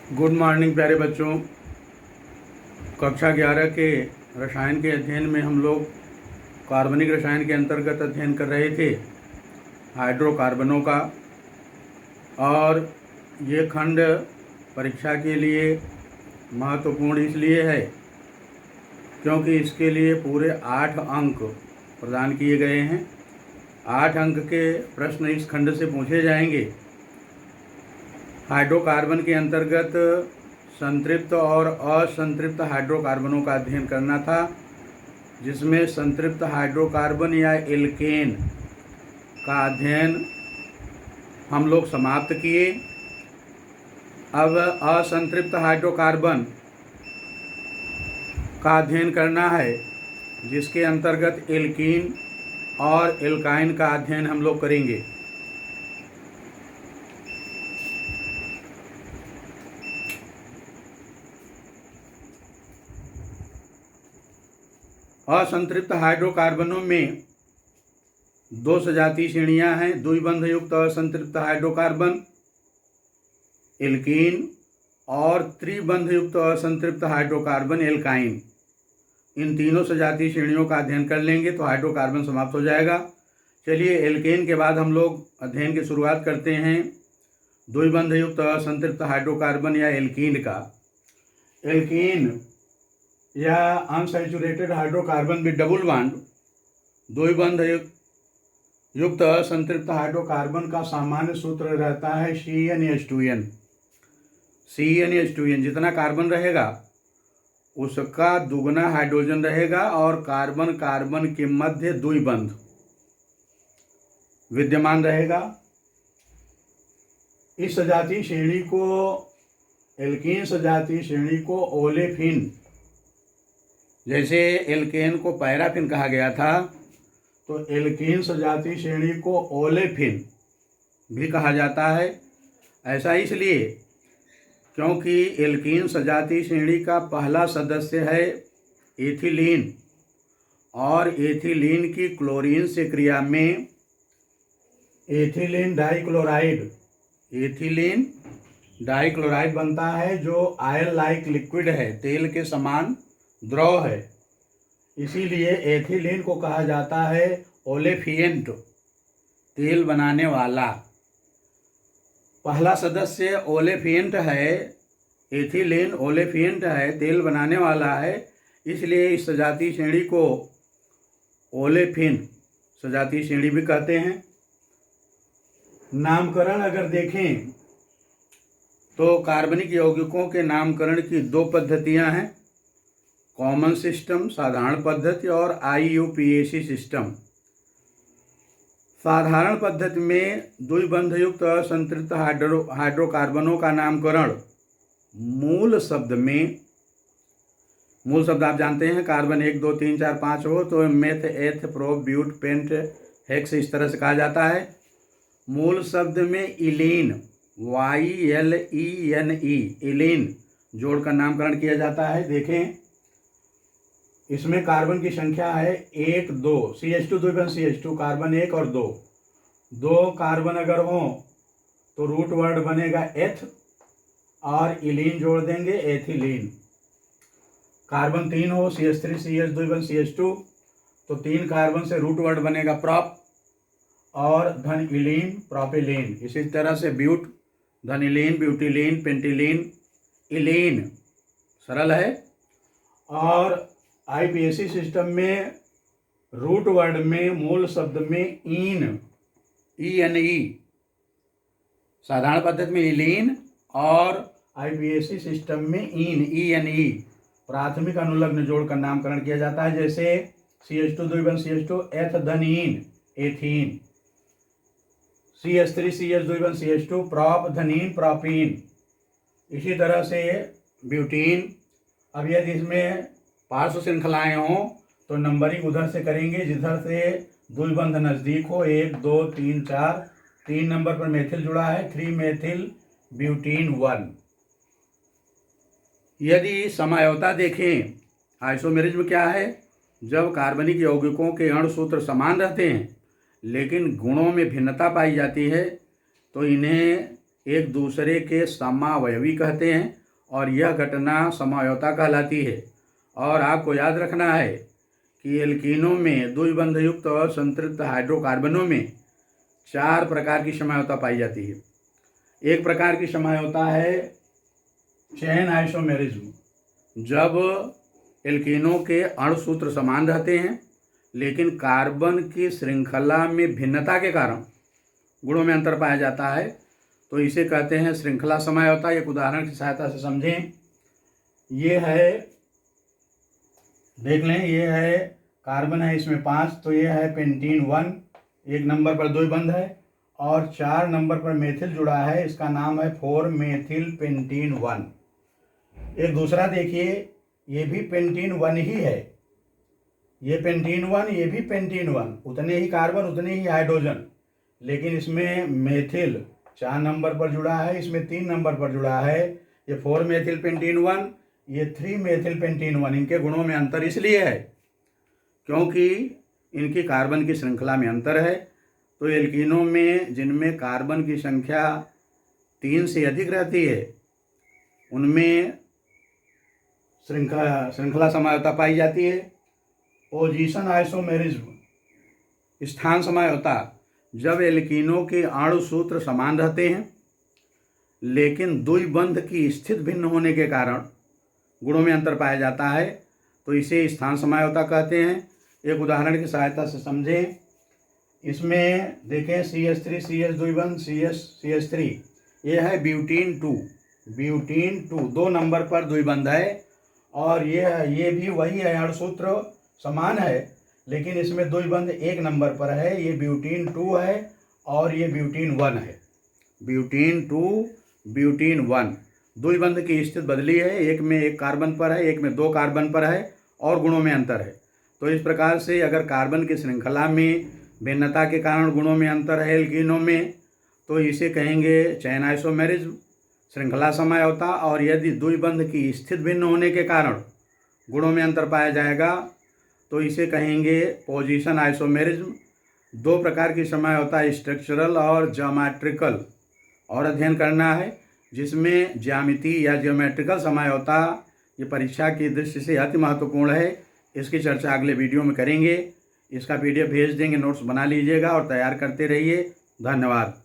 Good morning प्यारे बच्चों। कक्षा 11 के रसायन के अध्ययन में हम लोग कार्बनिक रसायन के अंतर्गत अध्ययन कर रहे थे हाइड्रोकार्बनों का। और ये खंड परीक्षा के लिए महत्वपूर्ण इसलिए है क्योंकि इसके लिए पूरे 8 अंक प्रदान किए गए हैं। 8 अंक के प्रश्न इस खंड से पूछे जाएंगे। हाइड्रोकार्बन के अंतर्गत संतृप्त और असंतृप्त हाइड्रोकार्बनों का अध्ययन करना था, जिसमें संतृप्त हाइड्रोकार्बन या एल्केन का अध्ययन हम लोग समाप्त किए। अब असंतृप्त हाइड्रोकार्बन का अध्ययन करना है, जिसके अंतर्गत एल्कीन और एल्काइन का अध्ययन हम लोग करेंगे। असंतृप्त हाइड्रोकार्बनों में 2 सजातीय श्रेणियां हैं। द्विबंध युक्त असंतृप्त हाइड्रोकार्बन एल्कीन और त्रिबंध युक्त असंतृप्त हाइड्रोकार्बन एल्काइन। इन तीनों सजातीय श्रेणियों का अध्ययन कर लेंगे तो हाइड्रोकार्बन समाप्त हो जाएगा। चलिए, एल्केन के बाद हम लोग अध्ययन की शुरुआत करते हैं द्विबंध युक्त असंतृप्त हाइड्रोकार्बन या एल्कीन का। एल्कीन या unsaturated hydrocarbon with double bond द्विबंध युक्त असंतृप्त हाइड्रोकार्बन का सामान्य सूत्र रहता है CnH2n। CnH2n जितना कार्बन रहेगा उसका दुगना हाइड्रोजन रहेगा और कार्बन कार्बन के मध्य द्विबंध विद्यमान रहेगा। इस सजातीय श्रेणी को, एल्कीन सजातीय श्रेणी को ओलेफिन, जैसे एल्केन को पैराफिन कहा गया था, तो एल्कीन सजातीय श्रेणी को ओलेफिन भी कहा जाता है। ऐसा इसलिए क्योंकि एल्कीन सजातीय श्रेणी का पहला सदस्य है एथिलीन, और एथिलीन की क्लोरीन से क्रिया में एथिलीन डाइक्लोराइड बनता है, जो आयल लाइक लिक्विड है, तेल के समान द्रव है। इसीलिए एथिलीन को कहा जाता है ओलेफिएंट, तेल बनाने वाला। पहला सदस्य ओलेफिएंट है, एथिलीन ओलेफिएंट है, तेल बनाने वाला है। इसलिए इस सजातीय श्रेणी को ओलेफिन सजातीय श्रेणी भी कहते हैं। नामकरण अगर देखें तो कार्बनिक यौगिकों के नामकरण की 2 पद्धतियां हैं, कॉमन सिस्टम साधारण पद्धति और IUPAC सिस्टम। साधारण पद्धति में द्विबंध युक्त असंतृप्त हाइड्रोकार्बनों का नामकरण मूल शब्द आप जानते हैं, कार्बन 1 2 3 4 5 हो तो मेथ एथ प्रोप ब्यूट पेंट हेक्स इस तरह से कहा जाता है। मूल शब्द में इलीन YLENE इलीन जोड़कर नामकरण किया जाता है। देखें, इसमें कार्बन की संख्या है 1 2, CH2 द्विबंध CH2 कार्बन 1 और 2 कार्बन अगर हो तो रूट वर्ड बनेगा एथ और इलीन जोड़ देंगे एथिलीन। कार्बन 3 हो CH3 CH द्विबंध CH2 तो 3 कार्बन से रूट वर्ड बनेगा प्रॉप और धन इलीन प्रोपिलीन। इसी तरह से ब्यूट धनिलीन ब्यूटिलीन पेंटिलीन इलीन, सरल है। और IPAC सिस्टम में रूट वर्ड में मूल शब्द में ENE, साधारण पद्धति में इलीन और IPAC सिस्टम में ENE प्राथमिक अनुलग्न जोड़कर नामकरण किया जाता है। जैसे CH2 द्विबंध CH2 एथधनीन एथीन, CH3 CH द्विबंध CH2 प्रोप धनीन प्रोपीन। इसी तरह से ब्यूटीन। अब यदि इसमें पार्श्व श्रृंखलाएं हों तो नंबरिंग उधर से करेंगे जिधर से द्विबंध नज़दीक हो। 1 2 3 4, 3 नंबर पर मेथिल जुड़ा है, 3 मेथिल ब्यूटीन 1। यदि समयोता देखें, आइसोमेरिज्म क्या है? जब कार्बनिक यौगिकों के अणुसूत्र समान रहते हैं लेकिन गुणों में भिन्नता पाई जाती है तो इन्हें एक दूसरे के समावयवी कहते हैं और यह घटना समझौता कहलाती है। और आपको याद रखना है कि एल्कीनों में द्विबंध युक्त और संतृप्त हाइड्रोकार्बनों में 4 प्रकार की समझौता पाई जाती है। एक प्रकार की समझौता है चेन आइसोमेरिज्म, जब एल्कीनों के अणुसूत्र समान रहते हैं लेकिन कार्बन की श्रृंखला में भिन्नता के कारण गुणों में अंतर पाया जाता है, तो इसे कहते हैं श्रृंखला समझौता। एक उदाहरण की सहायता से समझें। ये है, देख लें, ये है कार्बन है, इसमें 5, तो ये है पेंटीन 1, 1 नंबर पर द्विबंध है, और 4 नंबर पर मेथिल जुड़ा है, इसका नाम है 4 मेथिल पेंटीन 1। एक दूसरा देखिए, ये भी पेंटीन 1 ही है, ये पेंटीन 1, ये भी पेंटीन 1, उतने ही कार्बन उतने ही हाइड्रोजन, लेकिन इसमें मेथिल 4 नंबर पर जुड़ा है, इसमें 3 नंबर पर जुड़ा है। ये 4 मेथिल पेंटीन 1, ये 3 मेथिल पेंटीन 1। इनके गुणों में अंतर इसलिए है क्योंकि इनकी कार्बन की श्रृंखला में अंतर है। तो एल्कीनों में जिनमें कार्बन की संख्या 3 से अधिक रहती है उनमें श्रृंखला समझौता पाई जाती है। पोजीशन आइसोमेरिज्म, स्थान समझौता, जब एल्कीनों के अणु सूत्र समान रहते हैं लेकिन द्विबंध की स्थिति भिन्न होने के कारण गुणों में अंतर पाया जाता है, तो इसे स्थान समझौता कहते हैं। एक उदाहरण की सहायता से समझें। इसमें देखें CH3 CH द्विबंध CH3, ये है ब्यूटीन 2, 2 नंबर पर द्विबंध है, और ये भी वही है, अणुसूत्र समान है लेकिन इसमें द्विबंध 1 नंबर पर है। ये ब्यूटीन 2 है और ये ब्यूटीन 1 है। ब्यूटीन 2, ब्यूटीन 1, द्विबंध की स्थिति बदली है, एक में 1 कार्बन पर है, एक में 2 कार्बन पर है, और गुणों में अंतर है। तो इस प्रकार से अगर कार्बन की श्रृंखला में भिन्नता के कारण गुणों में अंतर है एल्कीनों में, तो इसे कहेंगे चेन आइसोमेरिज्म, श्रृंखला समझौता। और यदि द्विबंध की स्थिति भिन्न होने के कारण गुणों में अंतर पाया जाएगा तो इसे कहेंगे पोजीशन आइसोमेरिज्म। 2 प्रकार की समझौता, स्ट्रक्चरल और ज्योमेट्रिकल, और अध्ययन करना है, जिसमें ज्यामिति या ज्योमेट्रिकल समझौता ये परीक्षा की दृष्टि से अति महत्वपूर्ण है। इसकी चर्चा अगले वीडियो में करेंगे। इसका PDF भेज देंगे, नोट्स बना लीजिएगा और तैयार करते रहिए। धन्यवाद।